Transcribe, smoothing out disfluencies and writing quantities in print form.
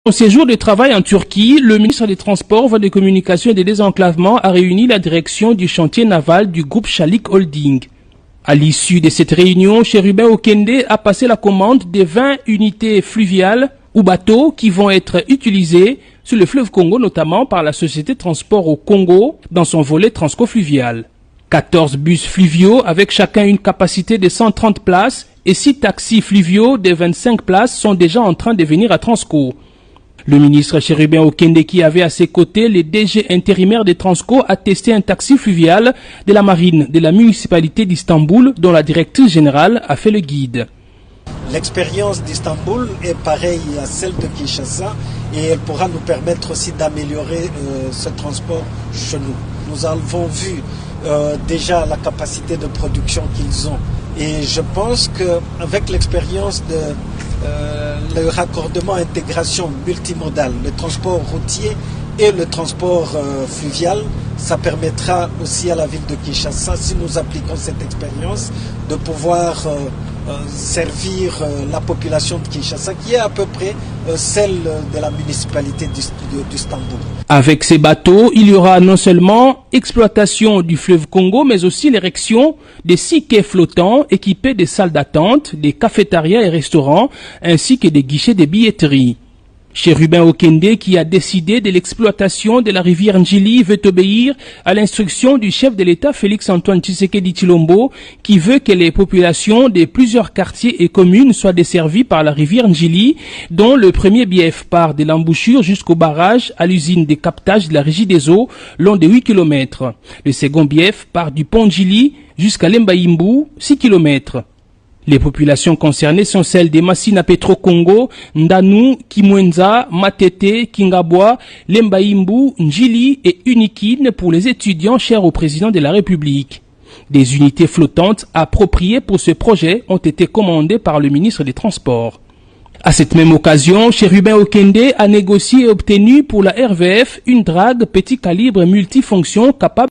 Au séjour de travail en Turquie, le ministre des Transports, Voies des Communications et des Désenclavements a réuni la direction du chantier naval du groupe Chalik Holding. À l'issue de cette réunion, Chérubin Okende a passé la commande de 20 unités fluviales ou bateaux qui vont être utilisés sur le fleuve Congo, notamment par la société Transport au Congo dans son volet transco-fluvial. 14 bus fluviaux avec chacun une capacité de 130 places et 6 taxis fluviaux de 25 places sont déjà en train de venir à Transco. Le ministre Chérubin Okende, qui avait à ses côtés le DG intérimaire de Transco, a testé un taxi fluvial de la marine de la municipalité d'Istanbul dont la directrice générale a fait le guide. L'expérience d'Istanbul est pareille à celle de Kinshasa et elle pourra nous permettre aussi d'améliorer ce transport chez nous. Nous avons vu déjà la capacité de production qu'ils ont et je pense qu'avec l'expérience de le raccordement intégration multimodale, le transport routier et le transport fluvial, ça permettra aussi à la ville de Kinshasa, si nous appliquons cette expérience, de pouvoir servir la population de Kinshasa, qui est à peu près celle de la municipalité d'Istanbul. Avec ces bateaux, il y aura non seulement exploitation du fleuve Congo, mais aussi l'érection de 6 quais flottants équipés de salles d'attente, des cafétérias et restaurants, ainsi que des guichets de billetterie. Chérubin Okende, qui a décidé de l'exploitation de la rivière Njili, veut obéir à l'instruction du chef de l'État Félix-Antoine Tshisekedi Tshilombo, qui veut que les populations de plusieurs quartiers et communes soient desservies par la rivière Njili, dont le premier bief part de l'embouchure jusqu'au barrage à l'usine de captage de la Régie des eaux, long de 8 km. Le second bief part du pont Njili jusqu'à Lembaïmbou, 6 km. Les populations concernées sont celles des Massina Petro Congo, Ndanu, Kimwenza, Matete, Kingabwa, Lembaïmbou, Njili et Unikine pour les étudiants chers au président de la République. Des unités flottantes appropriées pour ce projet ont été commandées par le ministre des Transports. À cette même occasion, Chérubin Okende a négocié et obtenu pour la RVF une drague petit calibre multifonction capable